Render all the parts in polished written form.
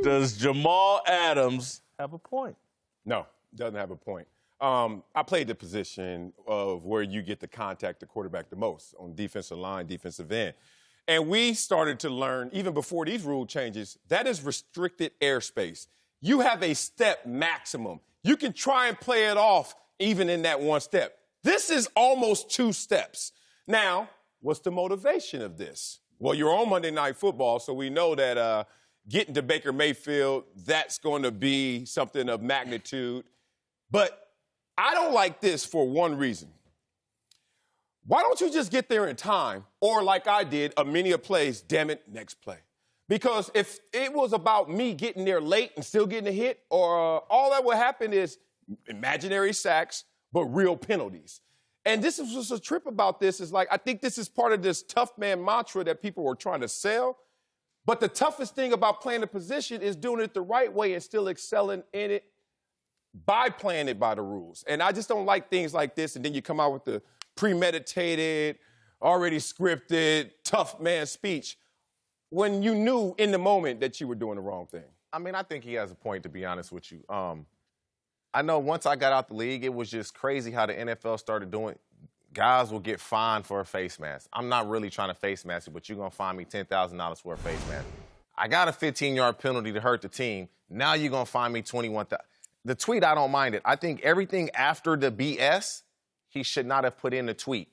Does Jamal Adams have a point? No, doesn't have a point. I played the position of where you get to contact the quarterback the most on defensive line, defensive end. And we started to learn, even before these rule changes, that is restricted airspace. You have a step maximum. You can try and play it off even in that one step. This is almost 2 steps. Now, what's the motivation of this? Well, you're on Monday Night Football, so we know that getting to Baker Mayfield, that's going to be something of magnitude. But I don't like this for one reason. Why don't you just get there in time? Or like I did, a many of plays, damn it, next play. Because if it was about me getting there late and still getting a hit, or all that would happen is imaginary sacks, but real penalties. And this is what's a trip about this is like, I think this is part of this tough man mantra that people were trying to sell. But the toughest thing about playing the position is doing it the right way and still excelling in it by playing it by the rules. And I just don't like things like this. And then you come out with the premeditated, already scripted, tough man speech when you knew in the moment that you were doing the wrong thing. I mean, I think he has a point, to be honest with you. I know once I got out the league, it was just crazy how the NFL started doing. Guys will get fined for a face mask. I'm not really trying to face mask you, but you're going to fine me $10,000 for a face mask. I got a 15-yard penalty to hurt the team. Now you're going to fine me $21,000. The tweet, I don't mind it. I think everything after the BS, he should not have put in the tweet.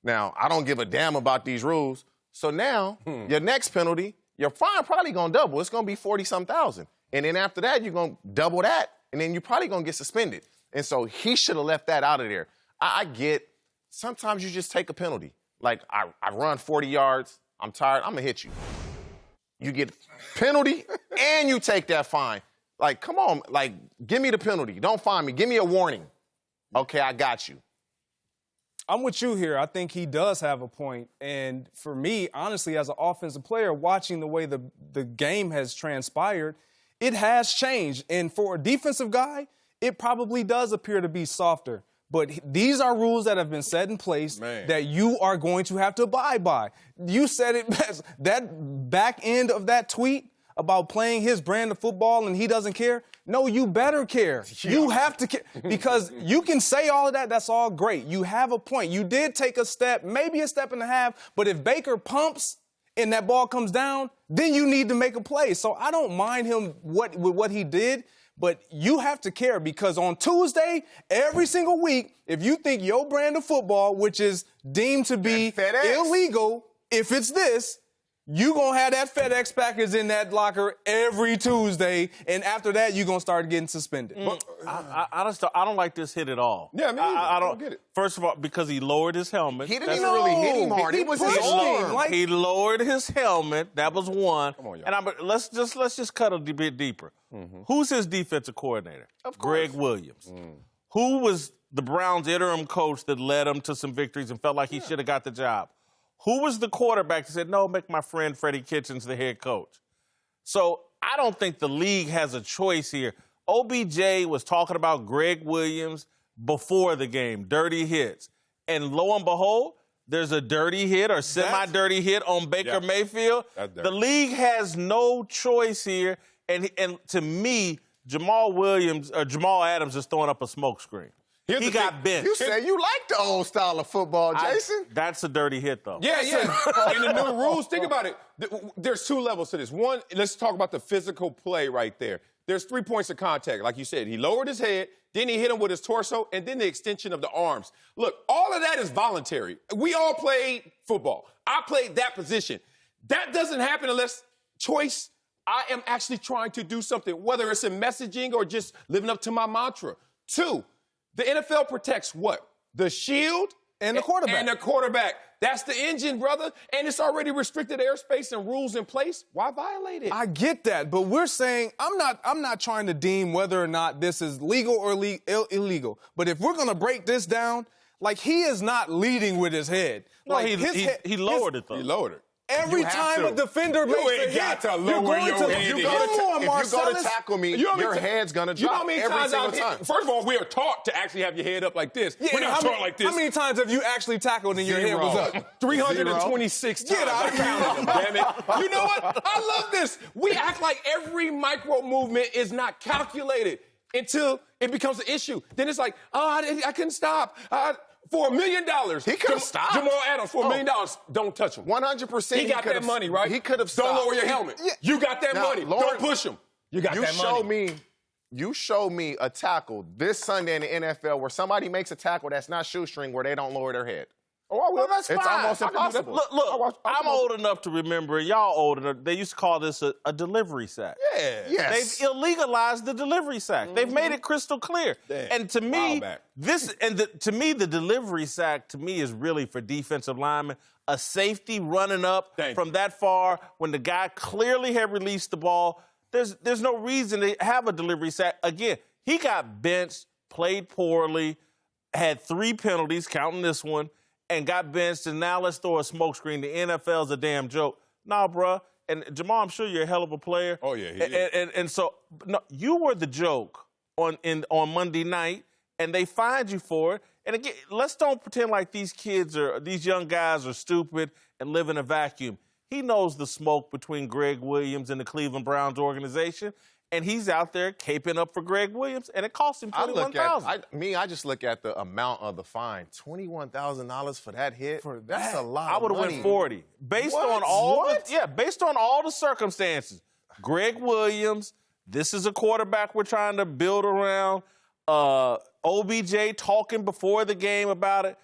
Now, I don't give a damn about these rules. So now, your next penalty, your fine probably going to double. It's going to be 40-some thousand. And then after that, you're going to double that, and then you're probably going to get suspended. And so he should have left that out of there. I get, sometimes you just take a penalty. Like, I run 40 yards, I'm tired, I'm going to hit you. You get penalty, and you take that fine. Like, come on, like, give me the penalty. Don't fine me. Give me a warning. Okay, I got you. I'm with you here. I think he does have a point. And for me, honestly, as an offensive player, watching the way the game has transpired, it has changed. And for a defensive guy, it probably does appear to be softer. But these are rules that have been set in place that you are going to have to abide by. You said it best. That back end of that tweet about playing his brand of football and he doesn't care, no, you better care. Yeah. You have to care. Because you can say all of that, that's all great. You have a point. You did take a step, maybe a step and a half, but if Baker pumps and that ball comes down, then you need to make a play. So I don't mind him with what he did, but you have to care because on Tuesday, every single week, if you think your brand of football, which is deemed to be illegal, if it's this, you going to have that FedEx package in that locker every Tuesday, and after that, you're going to start getting suspended. I don't like this hit at all. Yeah, I don't get it. First of all, because he lowered his helmet. He didn't even really hit him hard. It was his arm. He lowered his helmet. That was one. Come on, y'all. And let's just cut a bit deeper. Who's his defensive coordinator? Of course. Greg Williams. Who was the Browns' interim coach that led him to some victories and felt like he should have got the job? Who was the quarterback that said, no, make my friend Freddie Kitchens the head coach? So I don't think the league has a choice here. OBJ was talking about Greg Williams before the game, dirty hits. And lo and behold, there's a dirty hit or semi-dirty hit on Baker Mayfield. The league has no choice here. And to me, Jamal Adams is throwing up a smokescreen. He got bent. You say you like the old style of football, Jason. That's a dirty hit, though. Yeah. In the new rules, think about it. There's 2 levels to this. One, let's talk about the physical play right there. There's 3 points of contact. Like you said, he lowered his head, then he hit him with his torso, and then the extension of the arms. Look, all of that is voluntary. We all played football. I played that position. That doesn't happen unless choice. I am actually trying to do something, whether it's in messaging or just living up to my mantra. 2, the NFL protects what? The shield and the quarterback. And the quarterback. That's the engine, brother. And it's already restricted airspace and rules in place. Why violate it? I get that, but we're saying I'm not trying to deem whether or not this is legal or illegal. But if we're going to break this down, like he is not leading with his head. No, like he lowered it, though. He lowered it. Every time a defender makes a hit, got to you're lower going your to head. If you Come on, go to Marcellus. tackle me, You know how your many head's going to You know how drop many every times single I've time. hit? First of all, we are taught to actually have your head up like this. We're not taught like this. How many times have you actually tackled and your head was up? 326 times. Get out of here. I counted them, damn it. You know what? I love this. We act like every micro movement is not calculated until it becomes an issue. Then it's like, oh, I couldn't stop. For $1 million. He could have stopped. Jamal Adams, for $1 million, don't touch him. 100%. He got that money, right? He could have stopped. Don't lower your helmet. Yeah. You got that Now, money. Don't push him. You got that money. You show me a tackle this Sunday in the NFL where somebody makes a tackle that's not shoestring where they don't lower their head. Well, that's fine. It's almost impossible. Look, I'm old enough to remember, y'all old enough, they used to call this a delivery sack. Yeah. Yes. They've illegalized the delivery sack. Mm-hmm. They've made it crystal clear. Damn. And to me, back. the delivery sack to me is really for defensive linemen. A safety running up from that far when the guy clearly had released the ball. There's no reason to have a delivery sack. Again, he got benched, played poorly, had 3 penalties, counting this one, and got benched, and now let's throw a smokescreen. The NFL's a damn joke. Nah, bruh. And Jamal, I'm sure you're a hell of a player. Oh, yeah, he is. And so, no, you were the joke on Monday night, and they fined you for it. And again, let's don't pretend like these young guys are stupid and live in a vacuum. He knows the smoke between Greg Williams and the Cleveland Browns organization, and he's out there caping up for Greg Williams, and it cost him $21,000. I just look at the amount of the fine. $21,000 for that hit. That's a lot. I would have went 40 based on all the circumstances. Greg Williams. This is a quarterback we're trying to build around. OBJ talking before the game about it.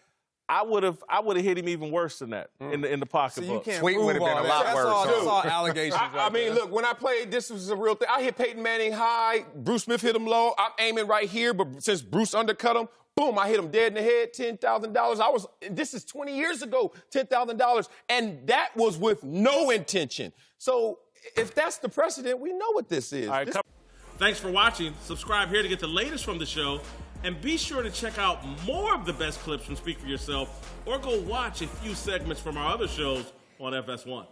I would have hit him even worse than that in the pocketbook. So you can't Tweet would have been a lot worse. That's all allegations. I mean, look, when I played, this was a real thing. I hit Peyton Manning high. Bruce Smith hit him low. I'm aiming right here, but since Bruce undercut him, boom, I hit him dead in the head, $10,000. This is 20 years ago, $10,000. And that was with no intention. So if that's the precedent, we know what this is. All right, thanks for watching. Subscribe here to get the latest from the show. And be sure to check out more of the best clips from Speak For Yourself, or go watch a few segments from our other shows on FS1.